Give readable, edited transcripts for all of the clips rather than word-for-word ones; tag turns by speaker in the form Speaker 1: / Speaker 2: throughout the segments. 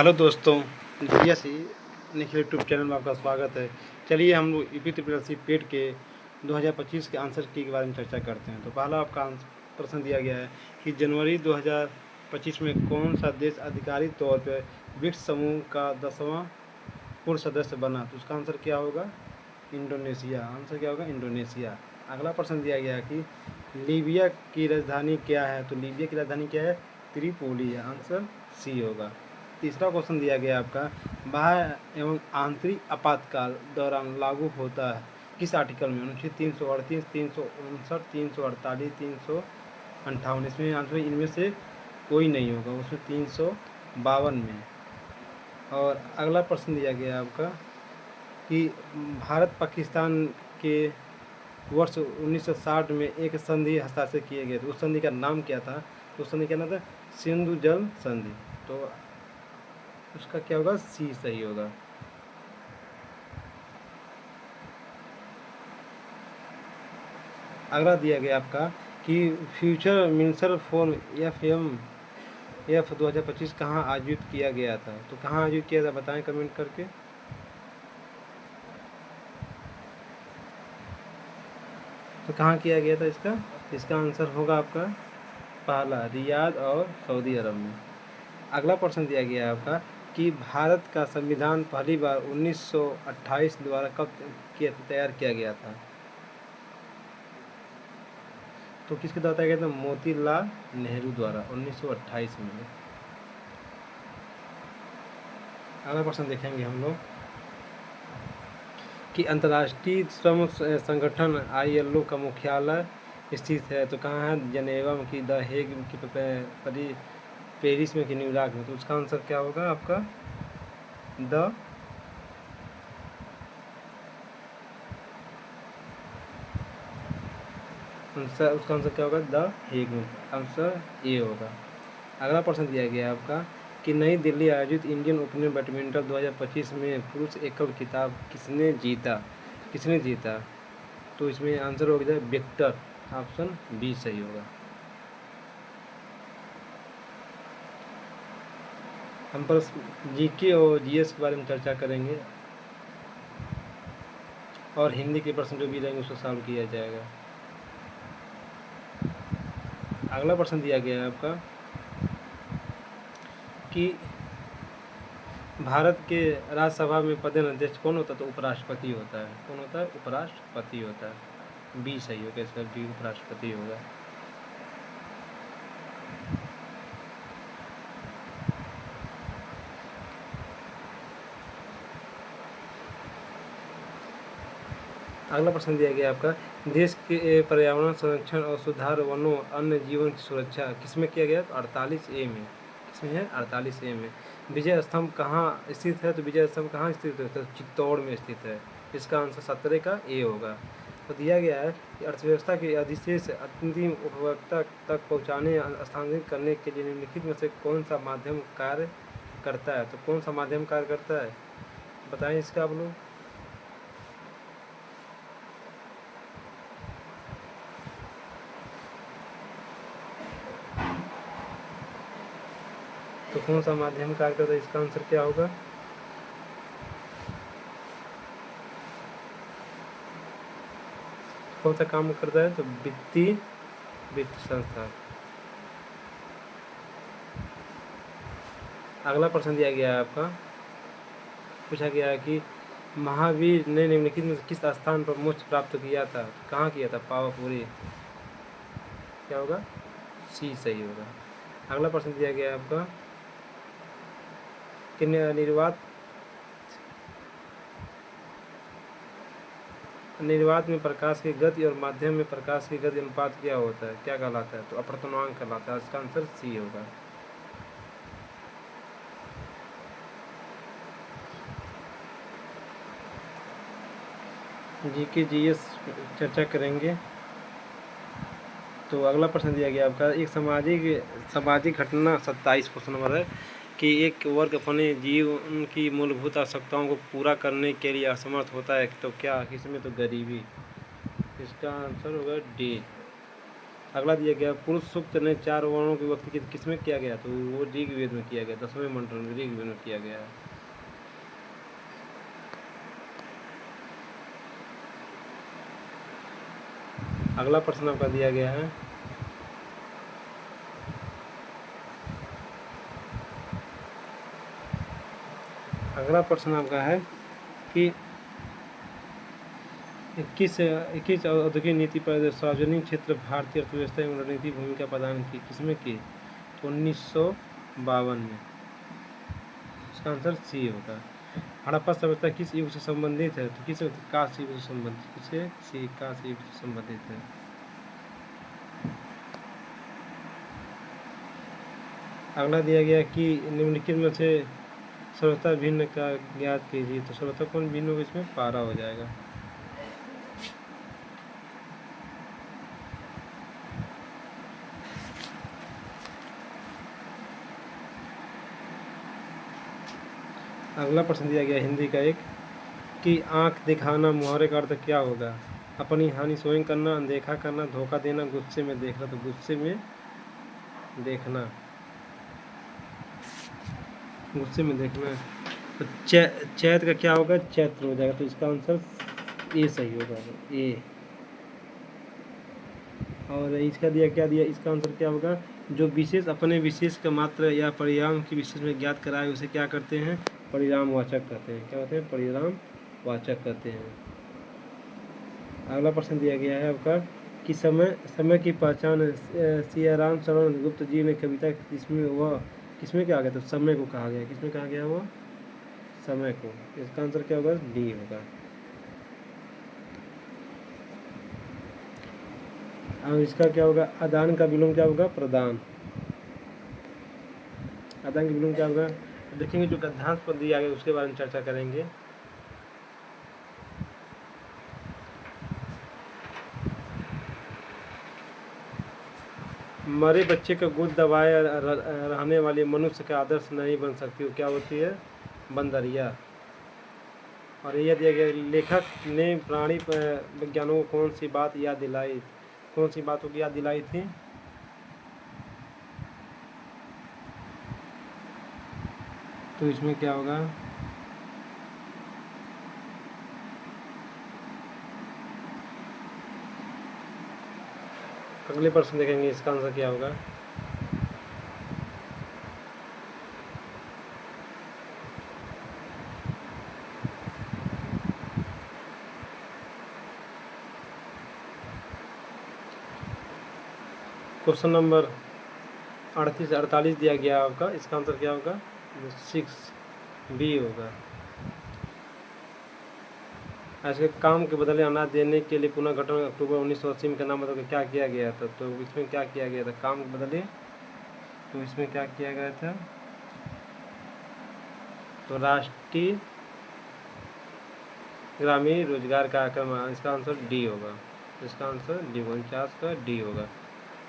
Speaker 1: Hello दोस्तों, GS Nikhil YouTube channel में आपका स्वागत है। चलिए हम लोग यूपी त्रिपल पेड के 2025 के आंसर की के बारे में चर्चा करते हैं। तो पहला आपका प्रश्न दिया गया है कि जनवरी 2025 में कौन सा देश आधिकारिक तौर पर ब्रिक्स समूह का 10वां पूर्ण सदस्य बना। तो उसका आंसर क्या होगा? इंडोनेशिया। आंसर क्या होगा? इंडोनेशिया। अगला प्रश्न दिया गया कि लीबिया की राजधानी क्या है। तो लीबिया की राजधानी क्या है? त्रिपोली। आंसर सी होगा। तीसरा क्वेश्चन दिया गया आपका, बाह्य एवं आंतरिक आपातकाल दौरान लागू होता है किस आर्टिकल में? अनुच्छेद 338, 359, 348, 358। इसमें आंसर इनमें से कोई नहीं होगा, उसमें 352 में। और अगला प्रश्न दिया गया आपका कि भारत पाकिस्तान के वर्ष 1960 में एक संधि हस्ताक्षर किए गए थे, उस संधि का नाम क्या था? तो उस संधि का नाम था सिंधु जल संधि। तो उसका क्या होगा? सी सही होगा। अगला दिया गया आपका कि फ्यूचर मिनिस्टर फॉर एफ 2025 कहाँ आयोजित किया गया था। तो कहाँ आयोजित किया था बताएं कमेंट करके। तो कहाँ किया गया था इसका आंसर होगा आपका पहला, रियाद और सऊदी अरब में। अगला प्रश्न दिया गया है आपका कि भारत का संविधान पहली बार 1928 द्वारा कब तैयार किया गया था। तो किसके द्वारा तैयार किया था? मोतीलाल नेहरू द्वारा 1928 में। अगला प्रश्न देखेंगे हम लोग कि अंतर्राष्ट्रीय श्रम संगठन ILO का मुख्यालय स्थित है। तो कहाँ है? जनेवा में, की द हेग की, पेरिस में, कि न्यूयॉर्क में। तो उसका आंसर क्या होगा आपका? उसका आंसर क्या होगा? द हेग में। आंसर ए होगा। अगला प्रश्न दिया गया है आपका कि नई दिल्ली आयोजित इंडियन ओपन बैडमिंटन 2025 में पुरुष एकल खिताब किसने जीता? तो इसमें आंसर हो गया विक्टर। ऑप्शन बी सही होगा। हम पर जीके और जीएस के बारे में चर्चा करेंगे और हिंदी के प्रश्न जो भी रहेंगे उसको सॉल्व किया जाएगा। अगला प्रश्न दिया गया है आपका कि भारत के राज्यसभा में प्रधान अध्यक्ष कौन होता है? तो उपराष्ट्रपति होता है। कौन होता है? उपराष्ट्रपति होता है। बी सही होगा, इसका बी उपराष्ट्रपति होगा। अगला प्रश्न दिया गया आपका देश के पर्यावरण संरक्षण और सुधार वनों अन्य जीवन की सुरक्षा किसमें किया गया? तो 48A में। किसमें है? 48A में। विजय स्तंभ कहाँ स्थित है? तो विजय स्तंभ कहाँ स्थित है? तो चित्तौड़ में स्थित है। इसका आंसर 17 का ए होगा। तो दिया गया है कि अर्थव्यवस्था के अधिशेष अंतिम उपभोक्ता तक पहुँचाने स्थानांतरित करने के लिए निम्नलिखित में से कौन सा माध्यम कार्य करता है? तो कौन सा माध्यम कार्य करता है बताएं इसका आप लोग। तो कौन सा माध्यम कार्य करता है? इसका आंसर क्या होगा? कौन सा काम करता है? तो वित्त संस्था। अगला प्रश्न दिया गया है आपका, पूछा गया है कि महावीर ने निम्नलिखित में किस स्थान पर मोक्ष प्राप्त किया था? तो कहाँ किया था? पावापुरी। क्या होगा? सी सही होगा। अगला प्रश्न दिया गया है आपका कि निर्वात में प्रकाश की गति और माध्यम में प्रकाश की गति अनुपात क्या होता है? क्या कहलाता है? तो अपवर्तनांक कहलाता है। इसका आंसर सी होगा। जीके जीएस चर्चा करेंगे। तो अगला प्रश्न दिया गया आपका एक सामाजिक घटना 27 क्वेश्चन नंबर है कि एक वर्ग अपने जीवन की मूलभूत आवश्यकताओं को पूरा करने के लिए असमर्थ होता है। तो क्या? किसमें? तो गरीबी। इसका आंसर होगा डी। अगला दिया गया पुरुष सूक्त ने 4 वर्णों की विभक्ति किसमें किया गया, तो वो ऋग्वेद में किया गया, 10वें मंडल में ऋग्वेद में किया गया है। अगला प्रश्न आपका दिया गया है अगला प्रश्न आपका है कि 21 औद्योगिक नीति पर सार्वजनिक क्षेत्र भारतीय अर्थव्यवस्था एवं रणनीतिक भूमिका प्रदान की किसमें की, तो 1952 में। इसका आंसर सी होगा। हड़प्पा सभ्यता किस युग से संबंधित है, तो किस कांस्य युग से संबंधित, किसे सी कांस्य युग से संबंधित है। अगला दिया गया कि निम्नलिखित में से सर्वथा भिन्न का ज्ञात कीजिए, तो सर्वथा कौन भिन्न होगा, इसमें पारा हो जाएगा। अगला प्रश्न दिया गया हिंदी का एक कि आंख दिखाना मुहावरे का अर्थ क्या होगा, अपनी हानि स्वयं करना, अनदेखा करना, धोखा देना, गुस्से में देखना, तो गुस्से में देखना, गुस्से में देखना। तो चैत का क्या होगा, चैत्र हो जाएगा, तो इसका आंसर ए सही होगा, ए। और इसका दिया क्या दिया, इसका आंसर क्या होगा, जो विशेष अपने विशेष का मात्र या परिणाम की विशेष में ज्ञात कराए उसे क्या करते हैं, परिणामवाचक कहते हैं। क्या कहते हैं, परिणामवाचक कहते हैं। अगला प्रश्न दिया गया है आपका कि समय की पहचान सियाराम शरण गुप्त जी ने कविता जिसमें वह किसमें क्या गया, तो समय को कहा गया, किसमें कहा गया, वह समय को। इसका आंसर क्या होगा, डी होगा। और इसका क्या होगा, आदान का विलोम क्या होगा, प्रदान। आदान का विलोम क्या होगा, देखेंगे जो गद्यांश पर दिया गया उसके बारे में चर्चा करेंगे। मरे बच्चे का गोद दबाए रहने वाले मनुष्य का आदर्श नहीं बन सकती, वो क्या होती है, बंदरिया। और यह दिया गया लेखक ने प्राणी विज्ञानों को कौन सी बात याद दिलाई, कौन सी बातों की याद दिलाई थी, तो इसमें क्या होगा, अगले प्रश्न देखेंगे इसका आंसर क्या होगा। क्वेश्चन नंबर 48 दिया गया आपका, इसका आंसर क्या होगा, 6B होगा। ऐसे काम के बदले अनाज देने के लिए पुनर्गठन अक्टूबर 1980 में करना मतलब क्या किया गया था, तो इसमें क्या किया गया था, काम के बदले, तो इसमें क्या किया गया था, तो राष्ट्रीय ग्रामीण रोजगार कार्यक्रम। इसका आंसर डी होगा, इसका आंसर डी 49 का डी होगा।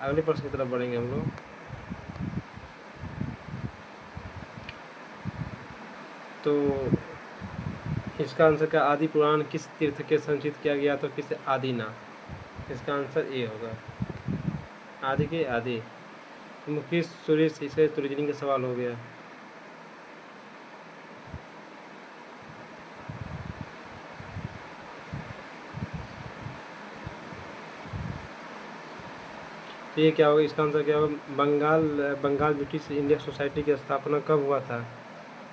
Speaker 1: अगले प्रश्न की तरफ बढ़ेंगे हम लोग। तो इसका आंसर का आदि पुराण किस तीर्थ के संचित किया गया, तो किस आदिनाथ। इसका आंसर ए होगा, आदि के आदि। मुकेश सुरेश इसे रीजनिंग का सवाल हो गया। तो ये क्या होगा, इसका आंसर क्या होगा, बंगाल ब्रिटिश इंडिया सोसाइटी की स्थापना कब हुआ था,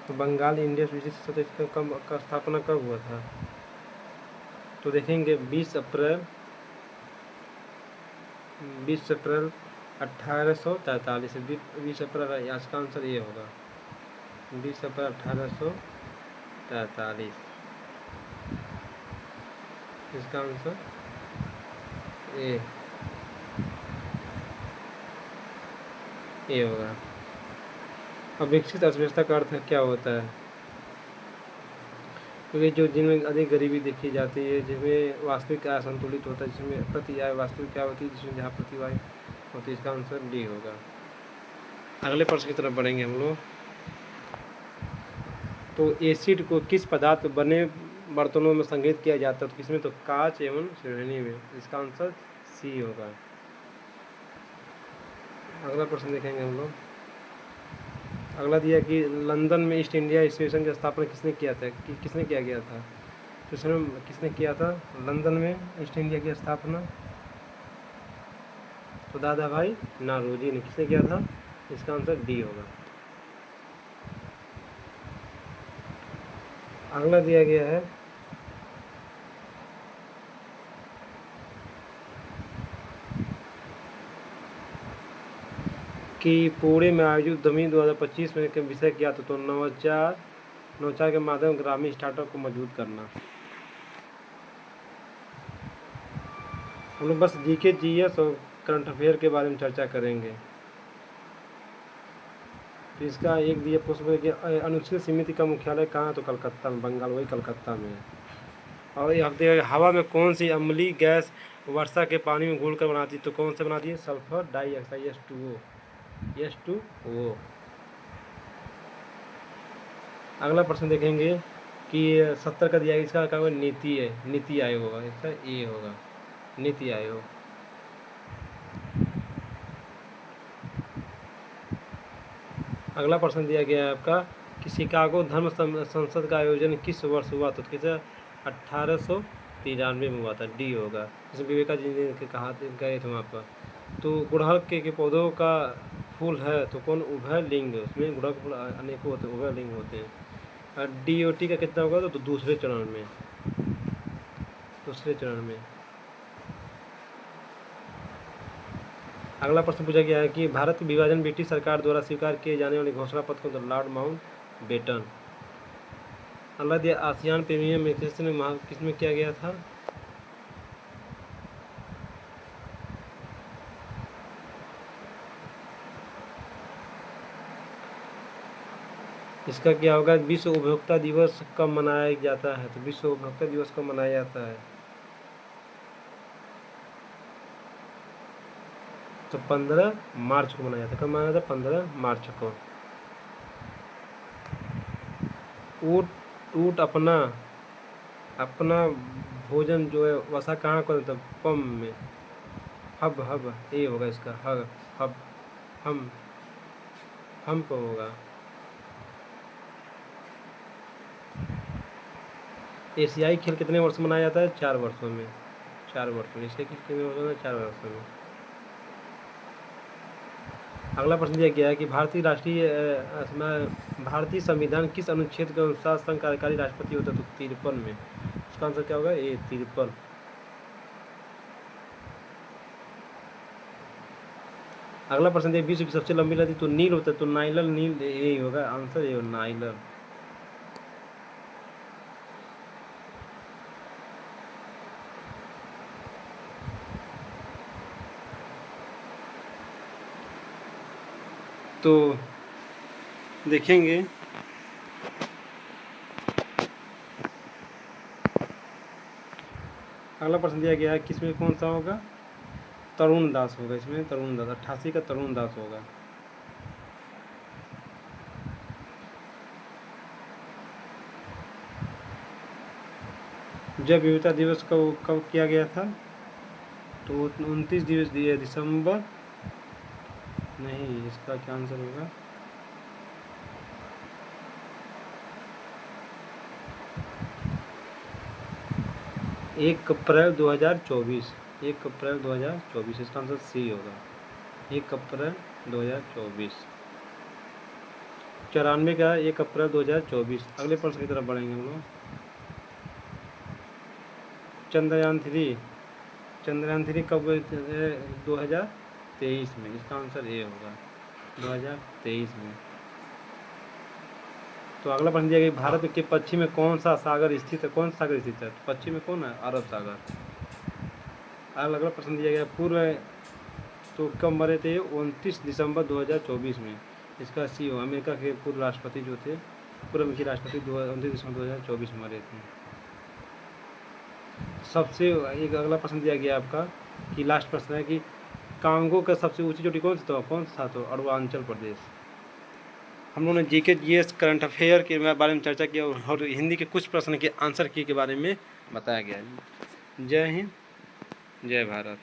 Speaker 1: तो बंगाल इंडिया ब्रिटिश सोसाइटी का स्थापना कब हुआ था, तो देखेंगे 20 अप्रैल 1843। 20 अप्रैल, इसका आंसर ये होगा, 20 अप्रैल 1843। इसका आंसर ए होगा। अब विकसित अर्थव्यवस्था का अर्थ क्या होता है, क्योंकि जो जिनमें अधिक गरीबी देखी जाती है, जिसमें वास्तविक आय संतुलित होता है, जिसमें प्रति आय वास्तविक आय होती है, जिसमें जहाँ प्रति आय होती है, इसका आंसर डी होगा। अगले प्रश्न की तरफ बढ़ेंगे हम लोग। तो एसिड को किस पदार्थ बने बर्तनों में संग्रहित किया जाता है, तो किसमें, तो कांच एवं श्रेणी में। इसका आंसर सी होगा। अगला प्रश्न देखेंगे हम लोग। अगला दिया कि लंदन में ईस्ट इंडिया एसोसिएशन की स्थापना किसने किया था, किसने किया गया था। तो इसमें किसने किया था लंदन में ईस्ट इंडिया की स्थापना, तो दादा भाई नौरोजी ने। किसने किया था, इसका आंसर डी होगा। अगला दिया गया है कि पुणे में आयोजित उद्यमी 2025 में के विषय क्या था, तो नवाचार के माध्यम ग्रामीण स्टार्टअप को मजबूत करना। हम लोग बस जीके जीएस और करंट अफेयर के बारे में चर्चा करेंगे। तो इसका एक दिया प्रश्न कि अनुच्छेद समिति का मुख्यालय कहाँ है, तो कलकत्ता में, बंगाल, वही कलकत्ता में है। और ये हफ्ते हवा में कौन सी अम्लीय गैस वर्षा के पानी में घुलकर बनाती है, तो कौन से बनाती है, सल्फर डाइऑक्साइड H2O। अगला प्रश्न देखेंगे कि 70 का दिया गया, इसका क्या होगा, नीति है, नीति आयोग होगा, इसका ए होगा, नीति आयोग। अगला प्रश्न दिया गया है आपका कि शिकागो धर्म संसद का आयोजन किस वर्ष हुआ, तो किस 1893 में हुआ था, डी होगा। जिसमें विवेकानंद जी ने कहा गए थे वहाँ पर। तो गुड़हल के पौधों का फूल है, तो कौन, उभय लिंग, उसमें गुड़हल के फूल अनेकों होते हैं, उभय लिंग होते हैं। DOT का कितना होगा, तो दूसरे चरण में। अगला प्रश्न पूछा गया है कि भारत के विभाजन ब्रिटिश सरकार द्वारा स्वीकार किए जाने वाली घोषणा पत्र को, लॉर्ड माउंटबेटन। अगला दिया आसियान प्रीमियम में किसमें किया गया था, इसका क्या होगा, विश्व उपभोक्ता दिवस कब मनाया जाता है, तो विश्व उपभोक्ता दिवस कब मनाया जाता है, तो 15 मार्च को मनाया जाता है। कब मनाया था, 15 मार्च को। ऊँट अपना भोजन जो है वसा कहाँ को, मतलब पम में, हब ये होगा इसका, हब हम को होगा। एशियाई खेल कितने वर्ष में मनाया जाता है, 4 वर्षों में। एशियाई खेल कितने वर्षों में, 4 वर्षों में। अगला प्रश्न दिया गया है कि भारतीय संविधान किस अनुच्छेद के अनुसार संघ कार्यकारी राष्ट्रपति होता है, तो 53 में। उसका आंसर क्या होगा, ए 53। अगला प्रश्न दिया विश्व की सबसे लंबी नदी, तो नील होता है, तो नील यही होगा, आंसर ये नाइलर। तो देखेंगे अगला प्रश्न दिया गया है किसमें कौन सा होगा, तरुण दास होगा, इसमें तरुण दास 88 का तरुण दास होगा। जब विविधता दिवस कब किया गया था, तो 29 दिसंबर, नहीं, इसका क्या आंसर होगा, 1 अप्रैल 2024। 1 अप्रैल 2024, इसका आंसर सी होगा, 1 अप्रैल 2024। 94 का 1 अप्रैल 2024। अगले प्रश्न की तरफ बढ़ेंगे हम लोग। चंद्रयान 3 कब, 2023 में, इसका आंसर ए होगा, 2023 में। तो अगला प्रश्न दिया गया भारत के पश्चिम में कौन सा सागर स्थित है, पश्चिम में कौन है, अरब सागर। अगला प्रश्न दिया गया पूर्व, तो कब मरे थे, 29 दिसंबर 2024 में, इसका सी हो, अमेरिका के पूर्व राष्ट्रपति जो थे, पूर्व अमेरिकी राष्ट्रपति 29 दिसंबर 2024 में मरे थे। सबसे एक अगला प्रश्न दिया गया आपका कि लास्ट प्रश्न है कि कांगो का सबसे ऊंची चोटी कौन सा था, तो अरुणाचल प्रदेश। हम लोगों ने जीके जीएस करंट अफेयर के बारे में चर्चा किया और हिंदी के कुछ प्रश्न के आंसर की के बारे में बताया गया है। जय हिंद, जय भारत।